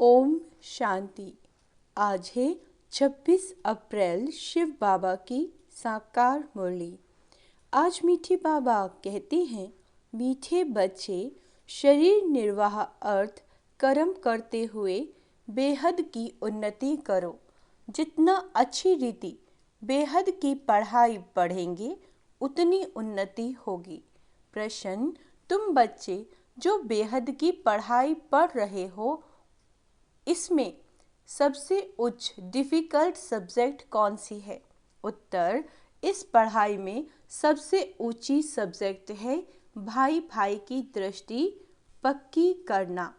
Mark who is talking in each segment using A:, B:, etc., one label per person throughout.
A: ओम शांति। आज है 26 अप्रैल, शिव बाबा की साकार मुरली। आज मीठे बाबा कहते हैं, मीठे बच्चे, शरीर निर्वाह अर्थ कर्म करते हुए बेहद की उन्नति करो। जितना अच्छी रीति बेहद की पढ़ाई पढ़ेंगे उतनी उन्नति होगी। प्रश्न, तुम बच्चे जो बेहद की पढ़ाई पढ़ रहे हो, इसमें सबसे उच्च डिफ़िकल्ट सब्जेक्ट कौन सी है? उत्तर, इस पढ़ाई में सबसे ऊंची सब्जेक्ट है भाई भाई की दृष्टि पक्की करना।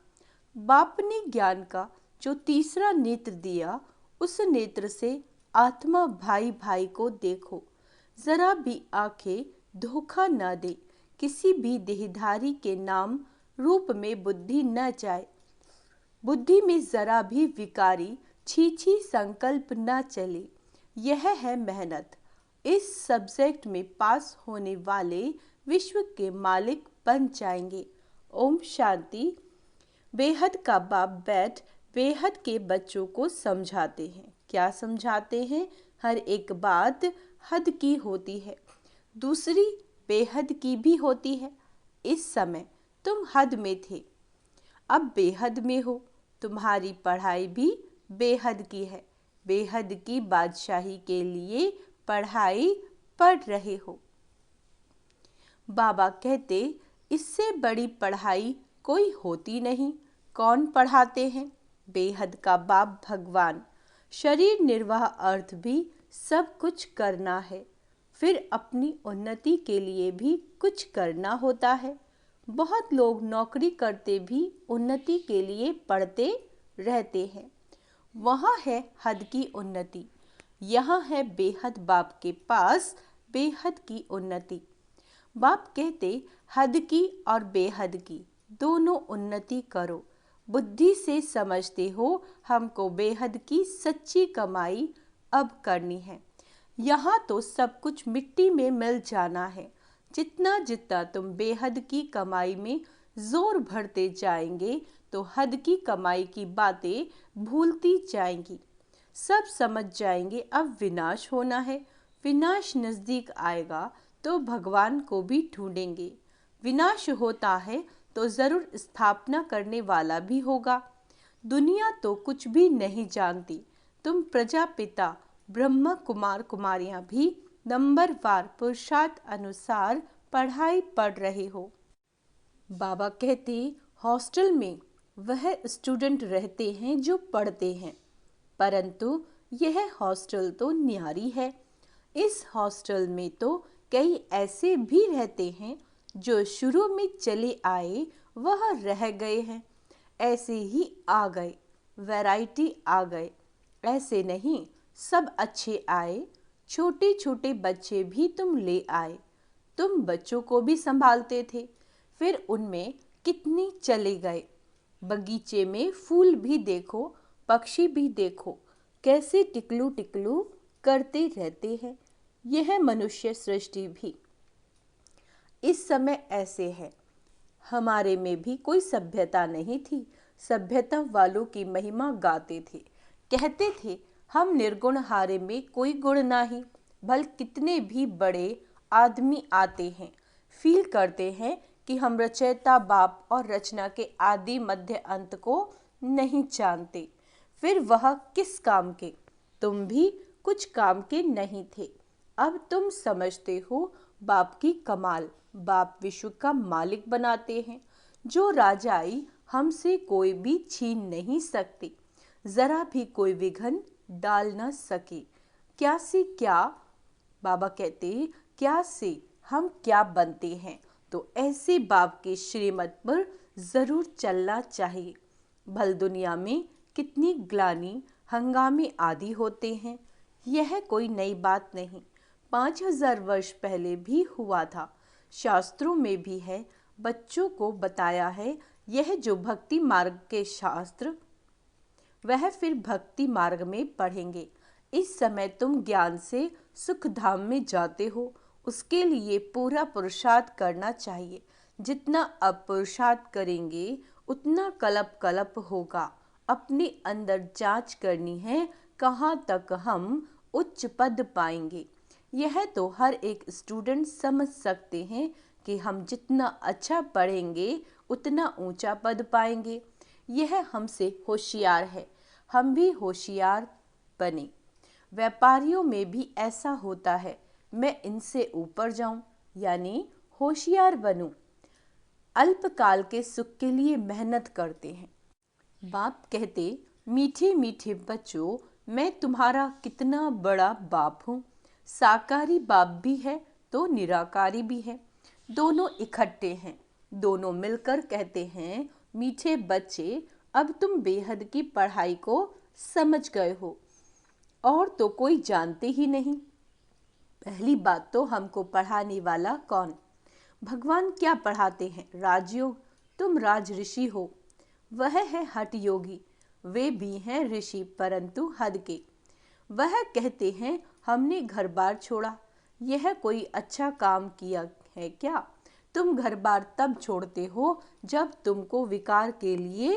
A: बाप ने ज्ञान का जो तीसरा नेत्र दिया, उस नेत्र से आत्मा भाई भाई को देखो। जरा भी आंखें धोखा न दे, किसी भी देहधारी के नाम रूप में बुद्धि न जाए। बुद्धि में जरा भी विकारी छी संकल्प न चले। यह है मेहनत। इस सब्जेक्ट में पास होने वाले विश्व के मालिक बन जाएंगे। ओम शांति। बेहद का बाप बैठ बेहद के बच्चों को समझाते हैं। क्या समझाते हैं? हर एक बात हद की होती है, दूसरी बेहद की भी होती है। इस समय तुम हद में थे, अब बेहद में हो। तुम्हारी पढ़ाई भी बेहद की है। बेहद की बादशाही के लिए पढ़ाई पढ़ रहे हो। बाबा कहते, इससे बड़ी पढ़ाई कोई होती नहीं। कौन पढ़ाते हैं? बेहद का बाप भगवान। शरीर निर्वाह अर्थ भी सब कुछ करना है, फिर अपनी उन्नति के लिए भी कुछ करना होता है। बहुत लोग नौकरी करते भी उन्नति के लिए पढ़ते रहते हैं। वहाँ है हद की उन्नति, यहाँ है बेहद बाप के पास बेहद की उन्नति। बाप कहते, हद की और बेहद की दोनों उन्नति करो। बुद्धि से समझते हो, हमको बेहद की सच्ची कमाई अब करनी है। यहाँ तो सब कुछ मिट्टी में मिल जाना है। जितना जितना तुम बेहद की कमाई में जोर भरते जाएंगे, तो हद की कमाई की बातें भूलती जाएंगी। सब समझ जाएंगे अब विनाश होना है। विनाश नज़दीक आएगा तो भगवान को भी ढूंढेंगे। विनाश होता है तो ज़रूर स्थापना करने वाला भी होगा। दुनिया तो कुछ भी नहीं जानती। तुम प्रजापिता ब्रह्मा कुमार कुमारियाँ भी नंबरवार पुरुषार्थ अनुसार पढ़ाई पढ़ रहे हो। बाबा कहते, हॉस्टल में वह स्टूडेंट रहते हैं जो पढ़ते हैं, परंतु यह हॉस्टल तो न्यारी है। इस हॉस्टल में तो कई ऐसे भी रहते हैं जो शुरू में चले आए वह रह गए हैं। ऐसे ही आ गए, वैरायटी आ गए। ऐसे नहीं, सब अच्छे आए। छोटे छोटे बच्चे भी तुम ले आए। तुम बच्चों को भी संभालते थे, फिर उनमें कितने चले गए। बगीचे में फूल भी देखो, पक्षी भी देखो, कैसे टिकलू टिकलू करते रहते हैं। यह मनुष्य सृष्टि भी इस समय ऐसे है। हमारे में भी कोई सभ्यता नहीं थी। सभ्यता वालों की महिमा गाते थे, कहते थे, हम निर्गुण हारे में कोई गुण नहीं। भल कितने भी बड़े आदमी आते हैं, फील करते हैं कि हम रचयिता बाप और रचना के आदि मध्य अंत को नहीं जानते। फिर वह किस काम के? तुम भी कुछ काम के नहीं थे। अब तुम समझते हो बाप की कमाल। बाप विश्व का मालिक बनाते हैं। जो राजाई हमसे कोई भी छीन नहीं सकती। जरा भी कोई विघ्न डाल न सके। क्या से क्या, बाबा कहते, क्या से हम क्या बनते हैं। तो ऐसे बाप के श्रीमत पर जरूर चलना चाहिए। भल दुनिया में कितनी ग्लानि हंगामे आदि होते हैं। यह कोई नई बात नहीं, 5000 वर्ष पहले भी हुआ था। शास्त्रों में भी है, बच्चों को बताया है। यह जो भक्ति मार्ग के शास्त्र, वह फिर भक्ति मार्ग में पढ़ेंगे। इस समय तुम ज्ञान से सुख धाम में जाते हो, उसके लिए पूरा पुरुषार्थ करना चाहिए। जितना अब पुरुषार्थ करेंगे उतना कल्प कल्प होगा। अपने अंदर जांच करनी है कहाँ तक हम उच्च पद पाएंगे। यह तो हर एक स्टूडेंट समझ सकते हैं कि हम जितना अच्छा पढ़ेंगे उतना ऊंचा पद पाएंगे। यह हमसे होशियार है, हम भी होशियार बने। व्यापारियों में भी ऐसा होता है, मैं इनसे ऊपर जाऊं यानी होशियार बनूं। अल्पकाल के सुख के लिए मेहनत करते हैं। बाप कहते, मीठे मीठे बच्चों, मैं तुम्हारा कितना बड़ा बाप हूँ। साकारी बाप भी है तो निराकारी भी है, दोनों इकट्ठे हैं। दोनों मिलकर कहते हैं, मीठे बच्चे, अब तुम बेहद की पढ़ाई को समझ गए हो और तो कोई जानते ही नहीं। पहली बात तो हमको पढ़ाने वाला कौन? भगवान क्या पढ़ाते हैं? राजयोग। तुम राज ऋषि हो, वह है हठ योगी। वे भी हैं ऋषि परंतु हद के। वह कहते हैं, हमने घर बार छोड़ा, यह कोई अच्छा काम किया है क्या? तुम घर बार तब छोड़ते हो जब तुमको विकार के लिए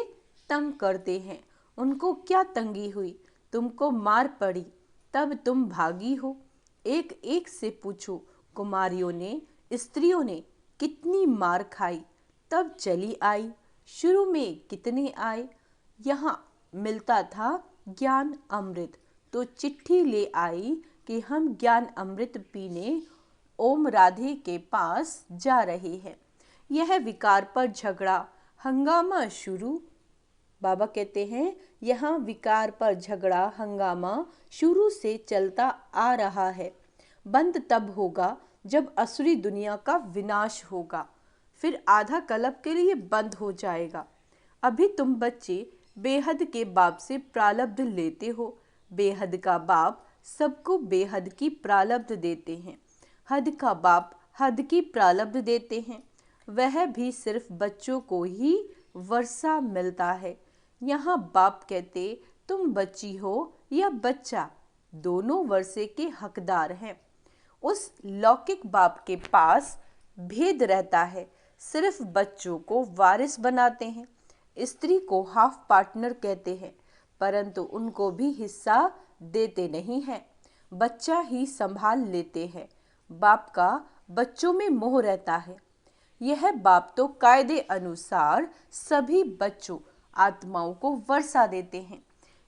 A: तंग करते हैं। उनको क्या तंगी हुई? तुमको मार पड़ी तब तुम भागी हो। एक एक से पूछो, कुमारियों ने, स्त्रियों ने कितनी मार खाई तब चली आई। शुरू में कितने आए? यहाँ मिलता था ज्ञान अमृत, तो चिट्ठी ले आई कि हम ज्ञान अमृत पीने ओम राधे के पास जा रहे हैं। यह विकार पर झगड़ा हंगामा शुरू। बाबा कहते हैं, यहाँ विकार पर झगड़ा हंगामा शुरू से चलता आ रहा है। बंद तब होगा जब असुरी दुनिया का विनाश होगा, फिर आधा कल्प के लिए बंद हो जाएगा। अभी तुम बच्चे बेहद के बाप से प्रारब्ध लेते हो। बेहद का बाप सबको बेहद की प्रारब्ध देते हैं। हद का बाप हद की प्रारब्ध देते हैं, वह भी सिर्फ बच्चों को ही वर्षा मिलता है। यहाँ बाप कहते, तुम बच्ची हो या बच्चा, दोनों वर्षे के हकदार हैं। उस लौकिक बाप के पास भेद रहता है, सिर्फ बच्चों को वारिस बनाते हैं। स्त्री को हाफ पार्टनर कहते हैं, परंतु उनको भी हिस्सा देते नहीं हैं, बच्चा ही संभाल लेते हैं। बाप का बच्चों में मोह रहता है। यह बाप तो कायदे अनुसार सभी बच्चों आत्माओं को वर्षा देते हैं।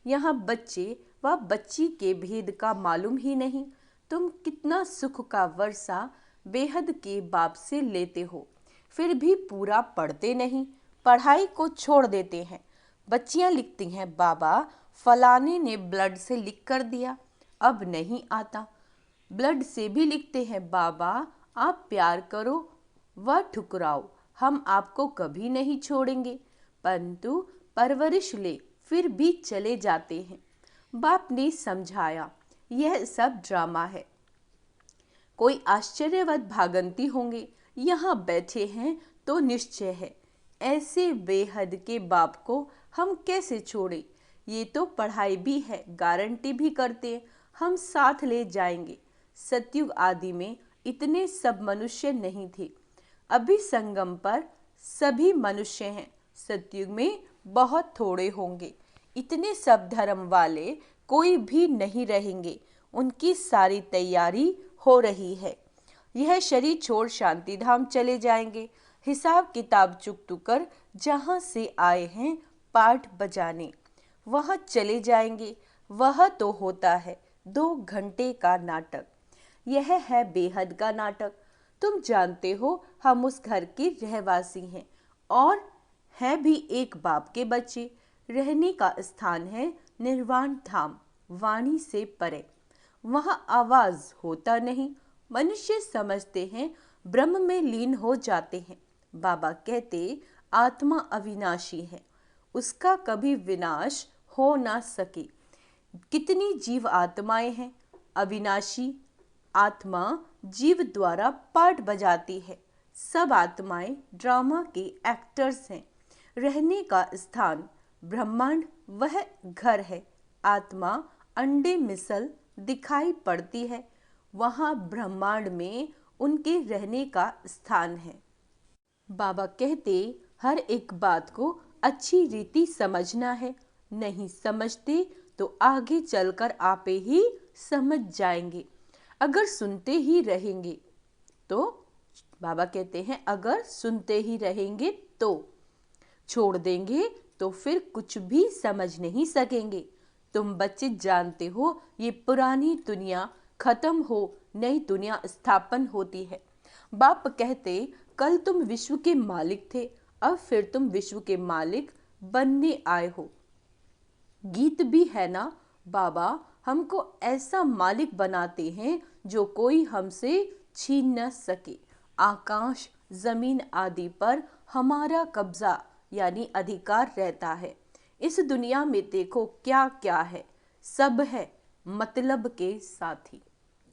A: यहाँ बच्चे व बच्ची के भेद का मालूम ही नहीं। तुम कितना सुख का वर्षा बेहद के बाप से लेते हो, फिर भी पूरा पढ़ते नहीं, पढ़ाई को छोड़ देते हैं। बच्चियाँ लिखती हैं, बाबा फलाने ने ब्लड से लिख कर दिया, अब नहीं आता। ब्लड से भी लिखते हैं, बाबा आप प्यार करो व ठुकराओ, हम आपको कभी नहीं छोड़ेंगे, परंतु परवरिश ले फिर भी चले जाते हैं। बाप ने समझाया, यह सब ड्रामा है। कोई आश्चर्यवत भागंती होंगे, यहाँ बैठे हैं तो निश्चय है। ऐसे बेहद के बाप को हम कैसे छोड़े? ये तो पढ़ाई भी है, गारंटी भी करते हैं, हम साथ ले जाएंगे। सतयुग आदि में इतने सब मनुष्य नहीं थे, अभी संगम पर सभी मनुष्य हैं। सतयुग में बहुत थोड़े होंगे, इतने सब धर्म वाले कोई भी नहीं रहेंगे। उनकी सारी तैयारी हो रही है। यह शरीर छोड़ शांति धाम चले जाएंगे, हिसाब किताब चुकतू कर जहाँ से आए हैं पाठ बजाने, वह चले जाएंगे। वह तो होता है 2 घंटे का नाटक, यह है बेहद का नाटक। तुम जानते हो हम उस घर के रहवासी हैं और हैं भी एक बाप के बच्चे। रहने का स्थान है निर्वाण धाम, वाणी से परे। वहाँ आवाज होता नहीं, मनुष्य समझते हैं ब्रह्म में लीन हो जाते हैं। बाबा कहते, आत्मा अविनाशी है, उसका कभी विनाश हो ना सके। कितनी जीव आत्माएं हैं, अविनाशी आत्मा जीव द्वारा पाठ बजाती है। सब आत्माएं ड्रामा के एक्टर्स हैं। रहने का स्थान ब्रह्मांड वह घर है। आत्मा अंडे मिसल दिखाई पड़ती है, वहाँ ब्रह्मांड में उनके रहने का स्थान है। बाबा कहते, हर एक बात को अच्छी रीति समझना है। नहीं समझते तो आगे चलकर आपे ही समझ जाएंगे। अगर सुनते ही रहेंगे तो, बाबा कहते हैं अगर सुनते ही रहेंगे तो, छोड़ देंगे तो फिर कुछ भी समझ नहीं सकेंगे। तुम बच्चे जानते हो ये पुरानी दुनिया खत्म हो, नई दुनिया स्थापन होती है। बाप कहते कल तुम विश्व के मालिक थे, अब फिर तुम विश्व के मालिक बनने आए हो। गीत भी है ना, बाबा हमको ऐसा मालिक बनाते हैं जो कोई हमसे छीन न सके। आकाश जमीन आदि पर हमारा कब्जा यानी अधिकार रहता है। इस दुनिया में देखो क्या क्या है, सब है मतलब के साथी।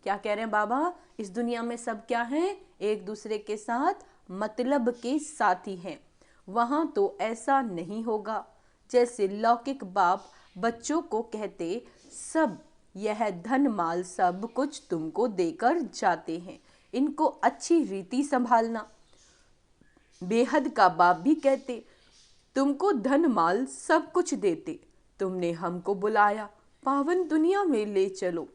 A: क्या कह रहे हैं बाबा, इस दुनिया में सब क्या है, एक दूसरे के साथ मतलब के साथी हैं। वहां तो ऐसा नहीं होगा। जैसे लौकिक बाप बच्चों को कहते सब यह धन माल सब कुछ तुमको देकर जाते हैं, इनको अच्छी रीति संभालना। बेहद का बाप भी कहते तुमको धन माल सब कुछ देते, तुमने हमको बुलाया पावन दुनिया में ले चलो,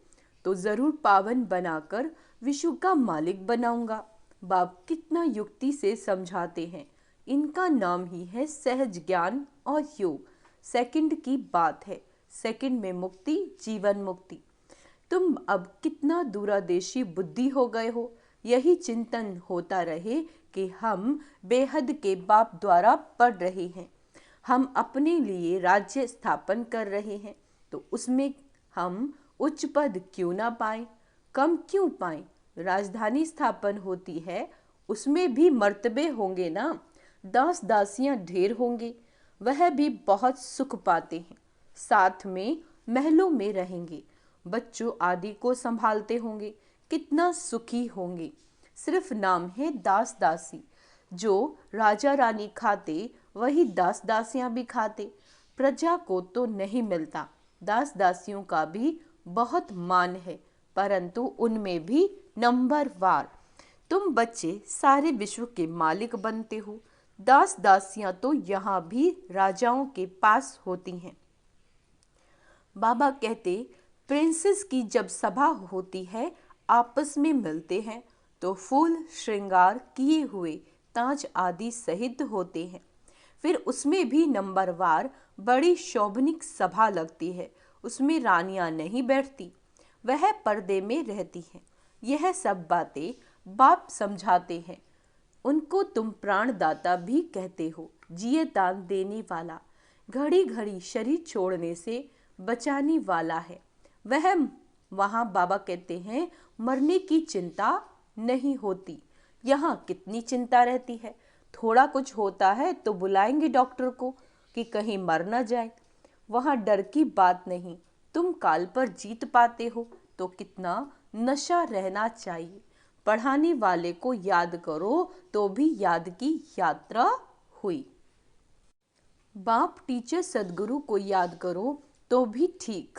A: तो जरूर पावन बनाकर विश्व का मालिक बनाऊंगा। बाप कितना युक्ति से समझाते हैं। इनका नाम ही है सहज ज्ञान और योग। सेकंड की बात है, सेकंड में मुक्ति, जीवन मुक्ति। तुम अब कितना दूरदेशी बुद्धि हो गए हो। यही चिंतन होता रहे कि हम बेहद के बाप द्वारा पढ़ रहे हैं, हम अपने लिए राज्य स्थापन कर रहे हैं, तो उसमें हम उच्च पद क्यों ना पाएं, कम क्यों पाएं। राजधानी स्थापन होती है, उसमें भी मर्तबे होंगे ना, दास दासियां ढेर होंगे, वह भी बहुत सुख पाते हैं, साथ में महलों में रहेंगे, बच्चों आदि को संभालते होंगे, कितना सुखी होंगे। सिर्फ नाम है दास दासी, जो राजा रानी खाते वही दास दासियां भी खाते। प्रजा को तो नहीं मिलता, दास दासियों का भी बहुत मान है, परंतु उनमें भी नंबरवार। तुम बच्चे सारे विश्व के मालिक बनते हो, दास दासियां तो यहाँ भी राजाओं के पास होती हैं। बाबा कहते प्रिंसेस की जब सभा होती है, आपस में मिलते हैं तो फूल श्रृंगार किए हुए ताज आदि सहित होते हैं। फिर उसमें भी नंबरवार बड़ी शोभनिक सभा लगती है, उसमें रानियां नहीं बैठती, वह पर्दे में रहती हैं। यह सब बातें बाप समझाते हैं। उनको तुम प्राणदाता भी कहते हो, जिये दान देने वाला, घड़ी घड़ी शरीर छोड़ने से बचाने वाला है वह। वहाँ बाबा कहते हैं मरने की चिंता नहीं होती। यहाँ कितनी चिंता रहती है, थोड़ा कुछ होता है तो बुलाएंगे डॉक्टर को कि कहीं मर ना जाए। वहाँ डर की बात नहीं, तुम काल पर जीत पाते हो तो कितना नशा रहना चाहिए। पढ़ाने वाले को याद करो तो भी याद की यात्रा हुई। बाप टीचर सदगुरु को याद करो तो भी ठीक।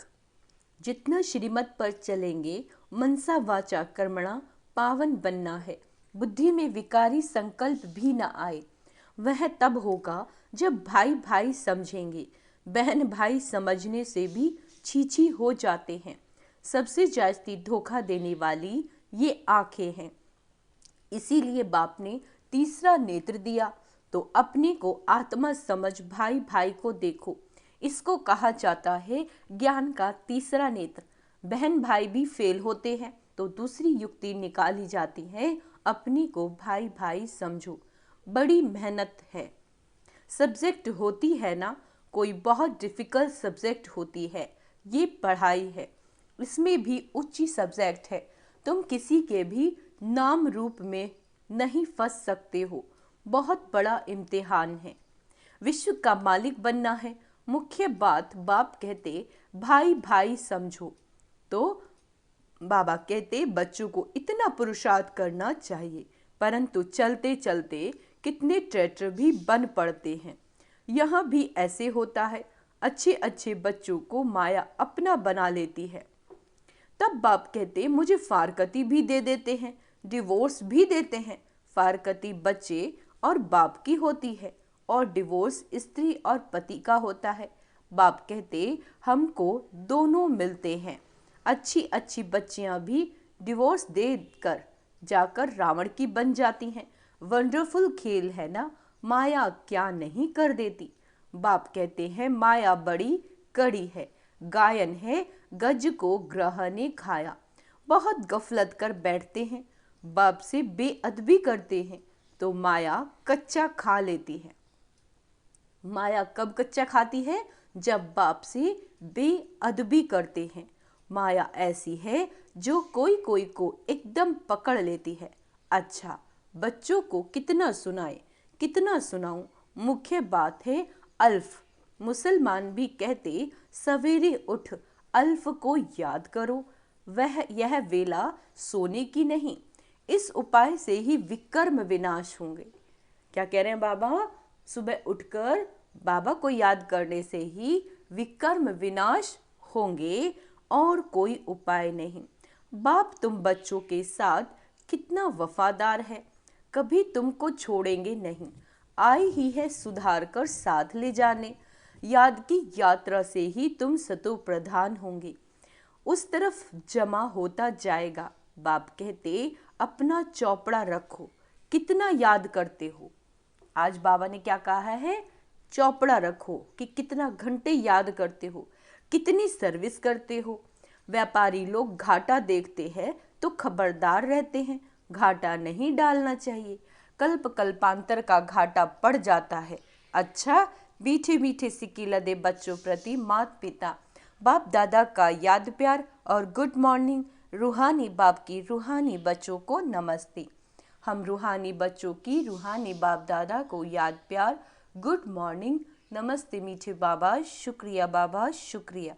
A: जितना श्रीमत पर चलेंगे, मनसा वाचा कर्मणा पावन बनना है। बुद्धि में विकारी संकल्प भी न आए। वह तब होगा जब भाई भाई समझेंगे, बहन भाई समझने से भी छीछी हो जाते हैं। सबसे जास्ती धोखा देने वाली ये आंखें हैं। इसीलिए बाप ने तीसरा नेत्र दिया, तो अपने को आत्मा समझ भाई भाई को देखो। इसको कहा जाता है ज्ञान का तीसरा नेत्र। बहन भाई भी फेल होते हैं तो दूसरी युक्ति निकाली जाती है, अपने को भाई भाई समझो। बड़ी मेहनत है। सब्जेक्ट होती है ना, कोई बहुत डिफिकल्ट सब्जेक्ट होती है, ये पढ़ाई है। इसमें भी ऊंची सब्जेक्ट है, तुम किसी के भी नाम रूप में नहीं फंस सकते हो। बहुत बड़ा इम्तिहान है, विश्व का मालिक बनना है। मुख्य बात बाप कहते भाई भाई समझो, तो बाबा कहते बच्चों को इतना पुरुषार्थ करना चाहिए, परंतु चलते चलते कितने ट्रेटर भी बन पड़ते हैं। यहाँ भी ऐसे होता है, अच्छे अच्छे बच्चों को माया अपना बना लेती है। तब बाप कहते मुझे फारकती भी दे देते हैं, डिवोर्स भी देते हैं। फारकती बच्चे और बाप की होती है और डिवोर्स स्त्री और पति का होता है। बाप कहते हमको दोनों मिलते हैं। अच्छी अच्छी बच्चियां भी डिवोर्स देकर जाकर रावण की बन जाती हैं। वंडरफुल खेल है ना, माया क्या नहीं कर देती। बाप कहते हैं माया बड़ी कड़ी है, गायन है गज को ग्रह ने खाया। बहुत गफलत कर बैठते हैं, बाप से बेअदबी करते हैं तो माया कच्चा खा लेती है। माया कब कच्चा खाती है? जब बाप से बेअदबी करते हैं। माया ऐसी है जो कोई कोई को एकदम पकड़ लेती है। अच्छा, बच्चों को कितना सुनाए, कितना सुनाऊं, मुख्य बात है अल्फ। मुसलमान भी कहते सवेरे उठ अल्फ को याद करो, यह वेला सोने की नहीं। इस उपाय से ही विकर्म विनाश होंगे। क्या कह रहे हैं बाबा? सुबह उठकर बाबा को याद करने से ही विकर्म विनाश होंगे और कोई उपाय नहीं। बाप तुम बच्चों के साथ कितना वफादार है, कभी तुमको छोड़ेंगे नहीं। आई ही है सुधार कर साथ ले जाने। याद की यात्रा से ही तुम सतो प्रधान होंगे, उस तरफ जमा होता जाएगा। बाप कहते अपना चौपड़ा रखो, कितना याद करते हो। आज बाबा ने क्या कहा है? चौपड़ा रखो कि कितना घंटे याद करते हो, कितनी सर्विस करते हो। व्यापारी लोग घाटा देखते हैं तो खबरदार रहते हैं, घाटा नहीं डालना चाहिए, कल्प कल्पांतर का घाटा पड़ जाता है। अच्छा, मीठे मीठे सिक्के लदे बच्चों प्रति माता पिता बाप दादा का याद प्यार और गुड मॉर्निंग। रूहानी बाप की रूहानी बच्चों को नमस्ते। हम रूहानी बच्चों की रूहानी बाप दादा को याद प्यार, गुड मॉर्निंग, नमस्ते मीठे बाबा, शुक्रिया बाबा, शुक्रिया।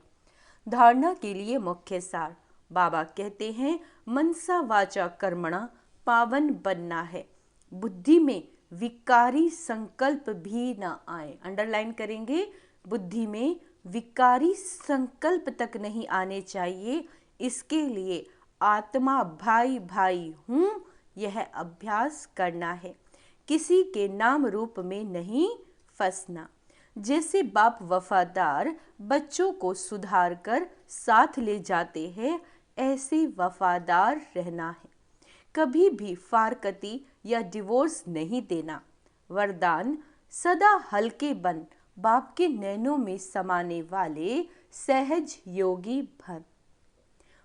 A: धारणा के लिए मुख्य सार। बाबा कहते हैं मनसा वाचा कर्मणा पावन बनना है। बुद्धि में विकारी संकल्प भी ना आए। अंडरलाइन करेंगे, बुद्धि में विकारी संकल्प तक नहीं आने चाहिए। इसके लिए आत्मा भाई भाई हूँ, यह अभ्यास करना है। किसी के नाम रूप में नहीं फंसना। जैसे बाप वफादार बच्चों को सुधार कर साथ ले जाते हैं, ऐसे वफादार रहना है। कभी भी फारकती या डिवोर्स नहीं देना। वरदान सदा हल्के बन, बाप के नैनों में समाने वाले सहज योगी भन।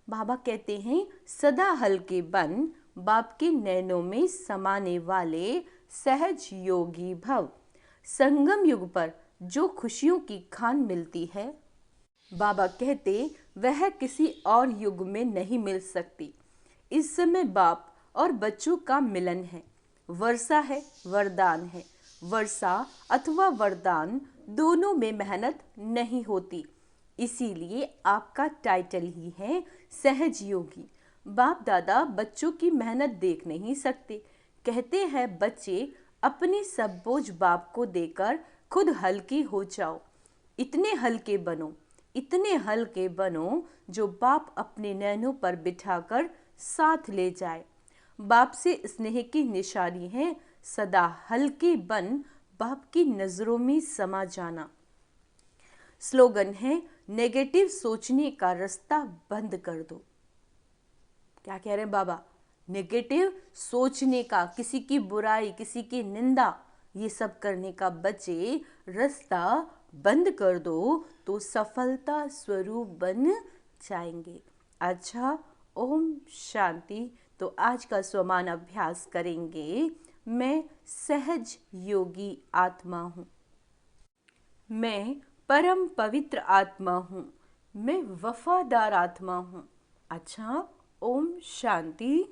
A: बाबा कहते हैं सदा हल्के बन, बाप के नैनों में समाने वाले सहज योगी भव। संगम युग पर जो खुशियों की खान मिलती है, बाबा कहते वह किसी और युग में नहीं मिल सकती। इस समय बाप और बच्चों का मिलन है। वर्षा है, वरदान है। वर्षा अथवा वरदान दोनों में मेहनत नहीं होती, इसीलिए आपका टाइटल ही है सहज योगी। बाप दादा बच्चों की मेहनत देख नहीं सकते। कहते हैं बच्चे अपने सब बोझ बाप को देकर खुद हल्के हो जाओ। इतने हल्के बनो, इतने हल्के बनो जो बाप अपने नैनों पर बिठाकर साथ ले जाए। बाप से स्नेह की निशानी है सदा हल्के बन, बाप की नजरों में समा जाना। स्लोगन है नेगेटिव सोचने का रास्ता बंद कर दो। क्या कह रहे हैं बाबा? नेगेटिव सोचने का, किसी की बुराई, किसी की निंदा, ये सब करने का बचे, रास्ता बंद कर दो तो सफलता स्वरूप बन जाएंगे। अच्छा, ओम शांति। तो आज का स्वमान अभ्यास करेंगे। मैं सहज योगी आत्मा हूँ, मैं परम पवित्र आत्मा हूँ, मैं वफादार आत्मा हूँ। अच्छा, ओम शांति।